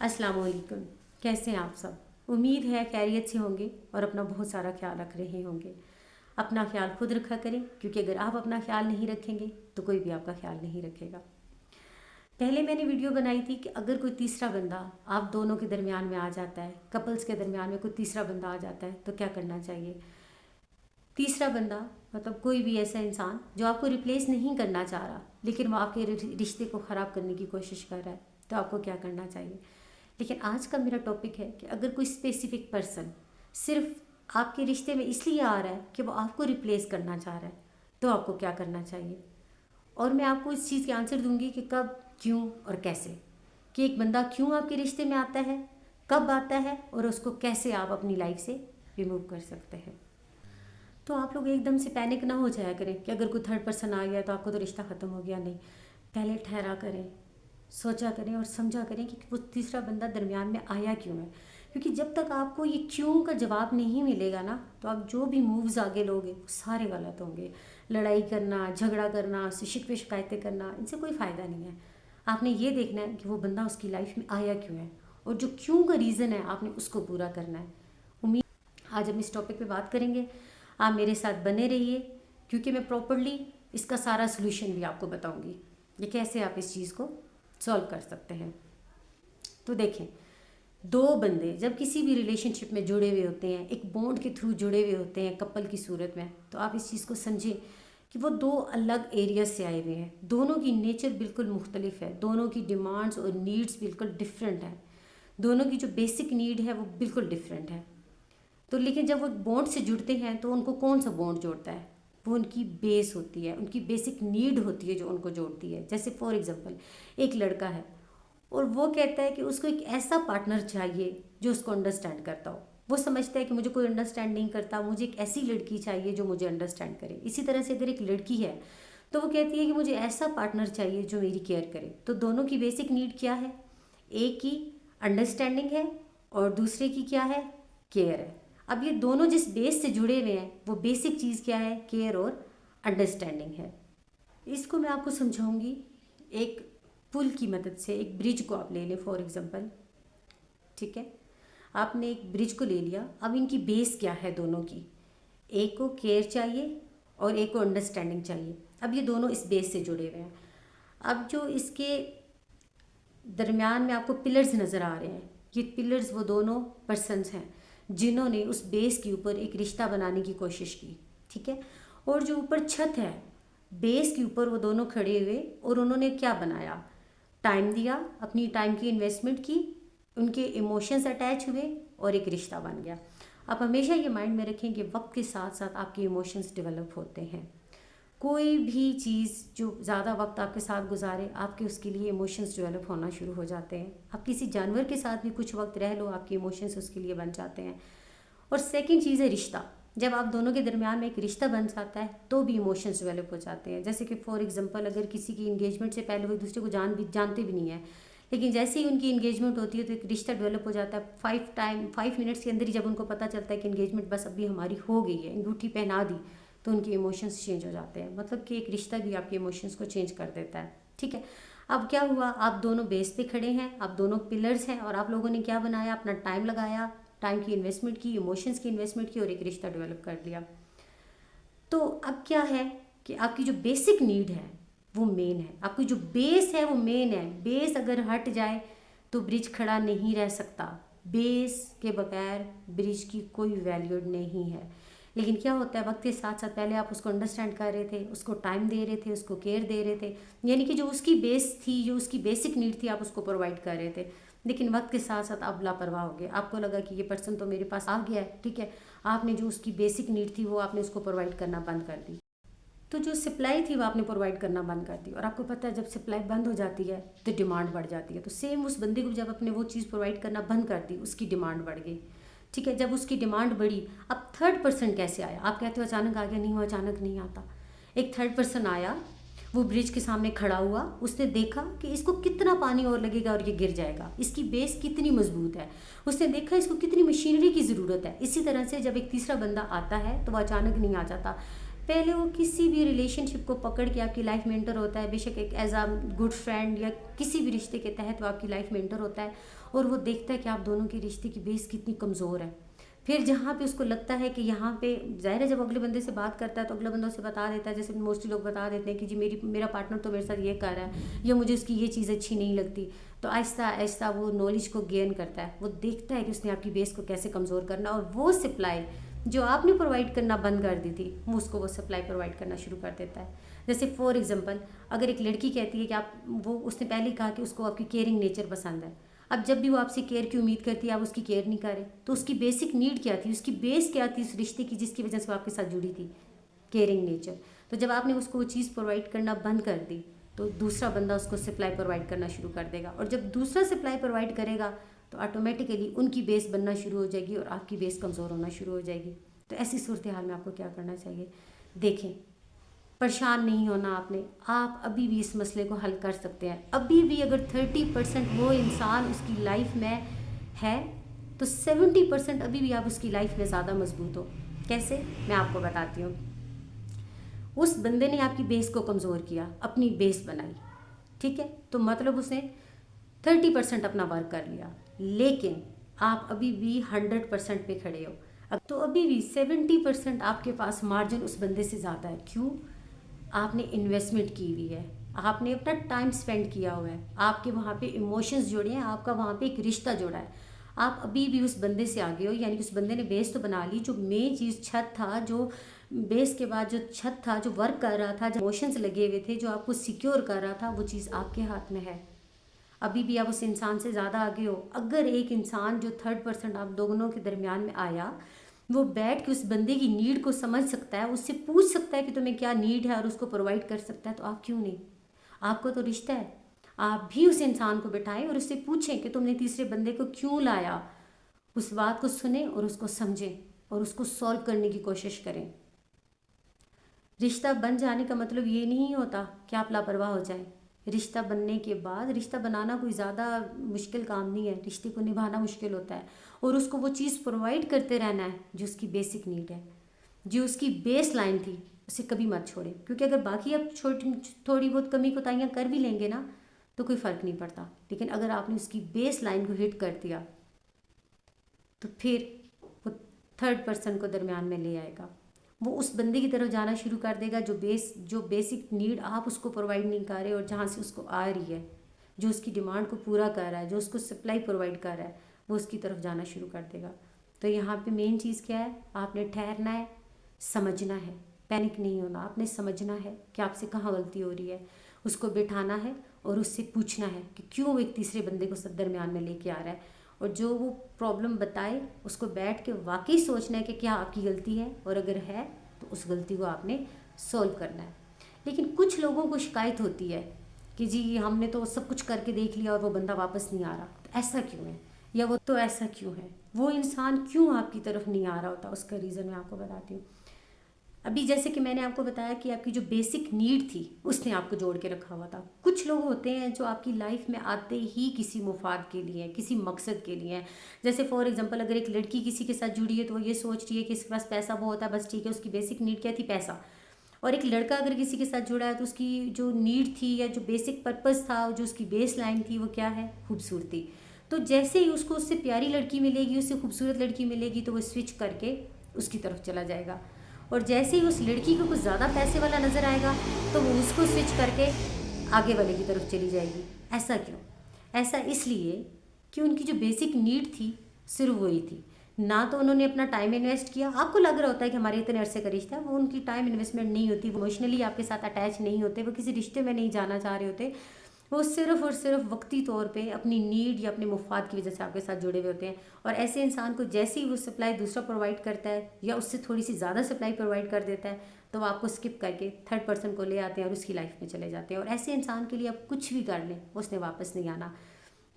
अस्सलाम वालेकुम। कैसे हैं आप सब? उम्मीद है खैरियत से होंगे और अपना बहुत सारा ख्याल रख रहे होंगे। अपना ख्याल खुद रखा करें, क्योंकि अगर आप अपना ख्याल नहीं रखेंगे तो कोई भी आपका ख्याल नहीं रखेगा। पहले मैंने वीडियो बनाई थी कि अगर कोई तीसरा बंदा आप दोनों के दरमियान में आ जाता है, कपल्स के दरमियान में कोई तीसरा बंदा आ जाता है तो क्या करना चाहिए। तीसरा बंदा मतलब कोई भी ऐसा इंसान जो आपको रिप्लेस नहीं करना चाह रहा, लेकिन वो आपके रिश्ते को ख़राब करने की कोशिश कर रहा है, तो आपको क्या करना चाहिए। लेकिन आज का मेरा टॉपिक है कि अगर कोई स्पेसिफिक पर्सन सिर्फ आपके रिश्ते में इसलिए आ रहा है कि वो आपको रिप्लेस करना चाह रहा है, तो आपको क्या करना चाहिए। और मैं आपको इस चीज़ के आंसर दूंगी कि कब, क्यों और कैसे, कि एक बंदा क्यों आपके रिश्ते में आता है, कब आता है और उसको कैसे आप अपनी लाइफ से रिमूव कर सकते हैं। तो आप लोग एकदम से पैनिक ना हो जाया करें कि अगर कोई थर्ड पर्सन आ गया तो आपको तो रिश्ता ख़त्म हो गया। नहीं, पहले ठहरा करें, सोचा करें और समझा करें कि वो तीसरा बंदा दरमियान में आया क्यों है। क्योंकि जब तक आपको ये क्यों का जवाब नहीं मिलेगा ना, तो आप जो भी मूव्स आगे लोगे वो सारे गलत होंगे। लड़ाई करना, झगड़ा करना, शिकवे शिकायतें करना, इनसे कोई फ़ायदा नहीं है। आपने ये देखना है कि वो बंदा उसकी लाइफ में आया क्यों है, और जो क्यों का रीज़न है आपने उसको पूरा करना है। उम्मीद आज हम इस टॉपिक पे बात करेंगे। आप मेरे साथ बने रहिए, क्योंकि मैं प्रॉपरली इसका सारा सोल्यूशन भी आपको बताऊंगी, ये कैसे आप इस चीज़ को सॉल्व कर सकते हैं। तो देखें, दो बंदे जब किसी भी रिलेशनशिप में जुड़े हुए होते हैं, एक बॉन्ड के थ्रू जुड़े हुए होते हैं कपल की सूरत में, तो आप इस चीज़ को समझें कि वो दो अलग एरिया से आए हुए हैं। दोनों की नेचर बिल्कुल मुख्तलिफ है, दोनों की डिमांड्स और नीड्स बिल्कुल डिफरेंट है, दोनों की जो बेसिक नीड है वो बिल्कुल डिफरेंट है। तो लेकिन जब वो बॉन्ड से जुड़ते हैं तो उनको कौन सा बॉन्ड जोड़ता है, वो उनकी बेस होती है, उनकी बेसिक नीड होती है जो उनको जोड़ती है। जैसे फॉर एग्जांपल एक लड़का है और वो कहता है कि उसको एक ऐसा पार्टनर चाहिए जो उसको अंडरस्टैंड करता हो। वो समझता है कि मुझे कोई अंडरस्टैंड नहीं करता, मुझे एक ऐसी लड़की चाहिए जो मुझे अंडरस्टैंड करे। इसी तरह से अगर एक लड़की है तो वो कहती है कि मुझे ऐसा पार्टनर चाहिए जो मेरी केयर करे। तो दोनों की बेसिक नीड क्या है, एक की अंडरस्टैंडिंग है और दूसरे की क्या है, केयर है। अब ये दोनों जिस बेस से जुड़े हुए हैं वो बेसिक चीज़ क्या है, केयर और अंडरस्टैंडिंग है। इसको मैं आपको समझाऊंगी एक पुल की मदद से। एक ब्रिज को आप ले लें फॉर एग्जांपल, ठीक है। आपने एक ब्रिज को ले लिया, अब इनकी बेस क्या है दोनों की, एक को केयर चाहिए और एक को अंडरस्टैंडिंग चाहिए। अब ये दोनों इस बेस से जुड़े हुए हैं। अब जो इसके दरमियान में आपको पिलर्स नज़र आ रहे हैं, ये पिलर्स वो दोनों पर्सन्स हैं जिन्होंने उस बेस के ऊपर एक रिश्ता बनाने की कोशिश की, ठीक है। और जो ऊपर छत है, बेस के ऊपर वो दोनों खड़े हुए और उन्होंने क्या बनाया, टाइम दिया, अपनी टाइम की इन्वेस्टमेंट की, उनके इमोशंस अटैच हुए और एक रिश्ता बन गया। आप हमेशा ये माइंड में रखें कि वक्त के साथ साथ आपके इमोशंस डेवलप होते हैं। कोई भी चीज़ जो ज़्यादा वक्त आपके साथ गुजारे, आपके उसके लिए इमोशंस डेवलप होना शुरू हो जाते हैं। आप किसी जानवर के साथ भी कुछ वक्त रह लो, आपके इमोशंस उसके लिए बन जाते हैं। और सेकंड चीज़ है रिश्ता। जब आप दोनों के दरमियान में एक रिश्ता बन जाता है तो भी इमोशंस डेवलप हो जाते हैं। जैसे कि फॉर एग्जांपल अगर किसी की इंगेजमेंट से पहले वो एक दूसरे को जानते भी नहीं है, लेकिन जैसे ही उनकी इंगेजमेंट होती है तो एक रिश्ता डेवलप हो जाता है। 5 मिनट्स के अंदर ही जब उनको पता चलता है कि इंगेजमेंट बस अभी हमारी हो गई है, अंगूठी पहना दी, तो उनके इमोशंस चेंज हो जाते हैं। मतलब कि एक रिश्ता भी आपके इमोशंस को चेंज कर देता है, ठीक है। अब क्या हुआ, आप दोनों बेस पे खड़े हैं, आप दोनों पिलर्स हैं, और आप लोगों ने क्या बनाया, अपना टाइम लगाया, टाइम की इन्वेस्टमेंट की, इमोशंस की इन्वेस्टमेंट की और एक रिश्ता डेवलप कर लिया। तो अब क्या है कि आपकी जो बेसिक नीड है वो मेन है, आपकी जो बेस है वो मेन है। बेस अगर हट जाए तो ब्रिज खड़ा नहीं रह सकता। बेस के बगैर ब्रिज की कोई वैल्यू नहीं है। लेकिन क्या होता है, वक्त के साथ साथ पहले आप उसको अंडरस्टैंड कर रहे थे, उसको टाइम दे रहे थे, उसको केयर दे रहे थे, यानी कि जो उसकी बेस थी, जो उसकी बेसिक नीड थी, आप उसको प्रोवाइड कर रहे थे। लेकिन वक्त के साथ साथ आप लापरवाह हो गए, आपको लगा कि ये पर्सन तो मेरे पास आ गया है, ठीक है। आपने जो उसकी बेसिक नीड थी वो आपने उसको प्रोवाइड करना बंद कर दी। तो जो सप्लाई थी वो आपने प्रोवाइड करना बंद कर दी। और आपको पता है जब सप्लाई बंद हो जाती है तो डिमांड बढ़ जाती है। तो सेम उस बंदे को जब आपने वो चीज़ प्रोवाइड करना बंद कर दी, उसकी डिमांड बढ़ गई, ठीक है। जब उसकी डिमांड बढ़ी, अब थर्ड पर्सन कैसे आया। आप कहते हो अचानक आ गया, नहीं, वो अचानक नहीं आता। एक थर्ड पर्सन आया, वो ब्रिज के सामने खड़ा हुआ, उसने देखा कि इसको कितना पानी और लगेगा और ये गिर जाएगा, इसकी बेस कितनी मजबूत है, उसने देखा इसको कितनी मशीनरी की ज़रूरत है। इसी तरह से जब एक तीसरा बंदा आता है तो वह अचानक नहीं आ जाता, पहले वो किसी भी रिलेशनशिप को पकड़ के आपकी लाइफ में एंटर होता है, बेशक एक एज अ गुड फ्रेंड या किसी भी रिश्ते के तहत वो आपकी लाइफ में एंटर होता है, और वो देखता है कि आप दोनों के रिश्ते की बेस कितनी कमज़ोर है। फिर जहाँ पे उसको लगता है कि यहाँ पे ज़ाहिर है, जब अगले बंदे से बात करता है तो अगला बंदा उसे बता देता है, जैसे मोस्टली लोग बता देते हैं कि जी मेरा पार्टनर तो मेरे साथ ये कर रहा है, या मुझे उसकी ये चीज़ अच्छी नहीं लगती। तो आहिस्ता आहिस्ता वो नॉलेज को गेन करता है, वो देखता है कि उसने आपकी बेस को कैसे कमज़ोर करना, और वो सप्लाई जो आपने प्रोवाइड करना बंद कर दी थी वो उसको वो सप्लाई प्रोवाइड करना शुरू कर देता है। जैसे फॉर एग्जांपल, अगर एक लड़की कहती है कि उसने पहले ही कहा कि उसको आपकी केयरिंग नेचर पसंद है, अब जब भी वो आपसे केयर की उम्मीद करती है आप उसकी केयर नहीं करें, तो उसकी बेसिक नीड क्या थी, उसकी बेस क्या थी उस रिश्ते की जिसकी वजह से वो आपके साथ जुड़ी थी? Caring nature. तो जब आपने उसको वो चीज़ प्रोवाइड करना बंद कर दी तो दूसरा बंदा उसको सप्लाई प्रोवाइड करना शुरू कर देगा, और जब दूसरा सप्लाई प्रोवाइड करेगा तो ऑटोमेटिकली उनकी बेस बनना शुरू हो जाएगी और आपकी बेस कमज़ोर होना शुरू हो जाएगी। तो ऐसी सूरत हाल में आपको क्या करना चाहिए? देखें, परेशान नहीं होना आपने, आप अभी भी इस मसले को हल कर सकते हैं। अभी भी अगर 30% वो इंसान उसकी लाइफ में है तो 70% अभी भी आप उसकी लाइफ में ज़्यादा मजबूत हो। कैसे? मैं आपको बताती हूँ। उस बंदे ने आपकी बेस को कमज़ोर किया, अपनी बेस बनाई, ठीक है, तो मतलब उसने 30% अपना वर्क कर लिया, लेकिन आप अभी भी 100% पे खड़े हो। अब तो अभी भी 70% आपके पास मार्जिन उस बंदे से ज़्यादा है। क्यों? आपने इन्वेस्टमेंट की हुई है, आपने अपना टाइम स्पेंड किया हुआ है, आपके वहाँ पे इमोशंस जुड़े हैं, आपका वहाँ पे एक रिश्ता जुड़ा है। आप अभी भी उस बंदे से आगे हो, यानी कि उस बंदे ने बेस तो बना ली, जो मेन चीज़ छत था, जो बेस के बाद जो छत था, जो वर्क कर रहा था, जो इमोशंस लगे हुए थे, जो आपको सिक्योर कर रहा था, वो चीज़ आपके हाथ में है। अभी भी आप उस इंसान से ज़्यादा आगे हो। अगर एक इंसान जो 3% आप दोनों के दरमियान में आया, वो बैठ के उस बंदे की नीड को समझ सकता है, उससे पूछ सकता है कि तुम्हें क्या नीड है और उसको प्रोवाइड कर सकता है, तो आप क्यों नहीं? आपको तो रिश्ता है, आप भी उस इंसान को बिठाएं और उससे पूछें कि तुमने तीसरे बंदे को क्यों लाया। उस बात को सुने और उसको समझें और उसको सॉल्व करने की कोशिश करें। रिश्ता बन जाने का मतलब ये नहीं होता कि आप लापरवाह हो जाएं। रिश्ता बनने के बाद, रिश्ता बनाना कोई ज़्यादा मुश्किल काम नहीं है, रिश्ते को निभाना मुश्किल होता है, और उसको वो चीज़ प्रोवाइड करते रहना है जो उसकी बेसिक नीड है, जो उसकी बेस लाइन थी, उसे कभी मत छोड़ें। क्योंकि अगर बाकी आप थोड़ी बहुत कमी कोताहियाँ कर भी लेंगे ना तो कोई फ़र्क नहीं पड़ता, लेकिन अगर आपने उसकी बेस लाइन को हिट कर दिया तो फिर वो 3% को दरमियान में ले आएगा। वो उस बंदे की तरफ जाना शुरू कर देगा जो बेसिक नीड आप उसको प्रोवाइड नहीं कर रहे, और जहाँ से उसको आ रही है, जो उसकी डिमांड को पूरा कर रहा है, जो उसको सप्लाई प्रोवाइड कर रहा है, वो उसकी तरफ जाना शुरू कर देगा। तो यहाँ पे मेन चीज़ क्या है? आपने ठहरना है, समझना है, पैनिक नहीं होना। आपने समझना है कि आपसे कहाँ गलती हो रही है, उसको बिठाना है और उससे पूछना है कि क्यों वो एक तीसरे बंदे को सब दरमियान में लेके आ रहा है, और जो वो प्रॉब्लम बताए उसको बैठ के वाकई सोचना है कि क्या आपकी गलती है, और अगर है तो उस गलती को आपने सॉल्व करना है। लेकिन कुछ लोगों को शिकायत होती है कि जी हमने तो सब कुछ करके देख लिया और वो बंदा वापस नहीं आ रहा, तो ऐसा क्यों है, या वो तो ऐसा क्यों है, वो इंसान क्यों आपकी तरफ नहीं आ रहा होता। उसका रीज़न मैं आपको बताती हूँ। अभी जैसे कि मैंने आपको बताया कि आपकी जो बेसिक नीड थी उसने आपको जोड़ के रखा हुआ था। कुछ लोग होते हैं जो आपकी लाइफ में आते ही किसी मुफाद के लिए, किसी मकसद के लिए हैं। जैसे फॉर एग्जांपल, अगर एक लड़की किसी के साथ जुड़ी है तो वो ये सोच रही है कि इसके पास पैसा बहुत है, बस ठीक है, उसकी बेसिक नीड क्या थी? पैसा। और एक लड़का अगर किसी के साथ जुड़ा है तो उसकी जो नीड थी या जो बेसिक पर्पज़ था, जो उसकी बेस लाइन थी, वो क्या है? खूबसूरती। तो जैसे ही उसको उससे प्यारी लड़की मिलेगी, उससे खूबसूरत लड़की मिलेगी, तो वो स्विच करके उसकी तरफ चला जाएगा। और जैसे ही उस लड़की को कुछ ज़्यादा पैसे वाला नज़र आएगा तो वो उसको स्विच करके आगे वाले की तरफ चली जाएगी। ऐसा क्यों? ऐसा इसलिए कि उनकी जो बेसिक नीड थी सिर्फ वही थी। ना तो उन्होंने अपना टाइम इन्वेस्ट किया। आपको लग रहा होता है कि हमारे इतने अरसे का रिश्ता है, वो उनकी टाइम इन्वेस्टमेंट नहीं होती, वो इमोशनली आपके साथ अटैच नहीं होते, वो किसी रिश्ते में नहीं जाना चाह रहे होते, वो सिर्फ और सिर्फ वक्ती तौर पे अपनी नीड या अपने मुफाद की वजह से आपके साथ जुड़े हुए होते हैं। और ऐसे इंसान को जैसे ही वो सप्लाई दूसरा प्रोवाइड करता है या उससे थोड़ी सी ज़्यादा सप्लाई प्रोवाइड कर देता है तो वो आपको स्किप करके 3rd पर्सन को ले आते हैं और उसकी लाइफ में चले जाते हैं। और ऐसे इंसान के लिए आप कुछ भी कर लें उसने वापस नहीं आना,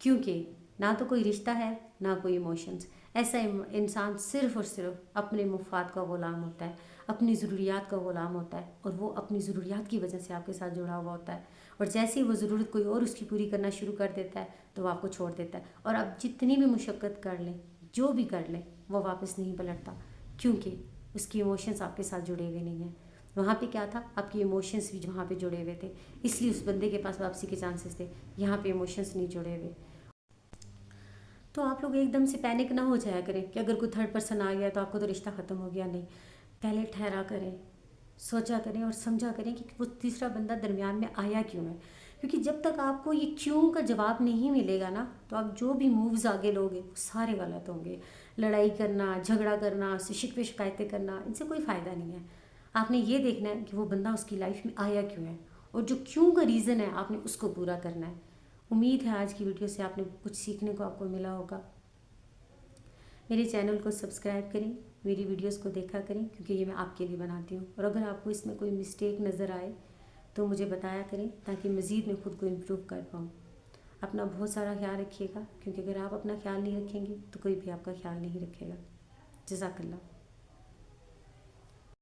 क्योंकि ना तो कोई रिश्ता है ना कोई इमोशंस। ऐसा इंसान सिर्फ और सिर्फ अपने मुफाद का ग़ुलाम होता है, अपनी ज़रूरियात का ग़ुलाम होता है, और वो अपनी ज़रूरियात की वजह से आपके साथ जुड़ा हुआ होता है। और जैसे ही वो ज़रूरत कोई और उसकी पूरी करना शुरू कर देता है तो वो आपको छोड़ देता है। और आप जितनी भी मुशक्क़त कर लें, जो भी कर लें, वो वापस नहीं पलटता, क्योंकि उसकी इमोशंस आपके साथ जुड़े हुए नहीं हैं। वहाँ पे क्या था, आपके इमोशंस भी वहाँ पे जुड़े हुए थे, इसलिए उस बंदे के पास वापसी के चांसेस थे। यहाँ पे इमोशंस नहीं जुड़े हुए। तो आप लोग एकदम से पैनिक ना हो जाया करें कि अगर कोई थर्ड पर्सन आ गया तो आपको तो रिश्ता ख़त्म हो गया। नहीं, पहले ठहरा करें, सोचा करें और समझा करें कि वो तीसरा बंदा दरमियान में आया क्यों है। क्योंकि जब तक आपको ये क्यों का जवाब नहीं मिलेगा ना, तो आप जो भी मूव्स आगे लोगे वो सारे गलत होंगे। लड़ाई करना, झगड़ा करना, शिकवे शिकायतें करना, इनसे कोई फ़ायदा नहीं है। आपने ये देखना है कि वो बंदा उसकी लाइफ में आया क्यों है, और जो क्यों का रीज़न है आपने उसको पूरा करना है। उम्मीद है आज की वीडियो से आपने कुछ सीखने को आपको मिला होगा। मेरे चैनल को सब्सक्राइब करें, मेरी वीडियोस को देखा करें, क्योंकि ये मैं आपके लिए बनाती हूँ। और अगर आपको इसमें कोई मिस्टेक नज़र आए तो मुझे बताया करें, ताकि मज़ीद मैं खुद को इम्प्रूव कर पाऊँ। अपना बहुत सारा ख्याल रखिएगा, क्योंकि अगर आप अपना ख्याल नहीं रखेंगे तो कोई भी आपका ख्याल नहीं रखेगा। जज़ाकल्लाह।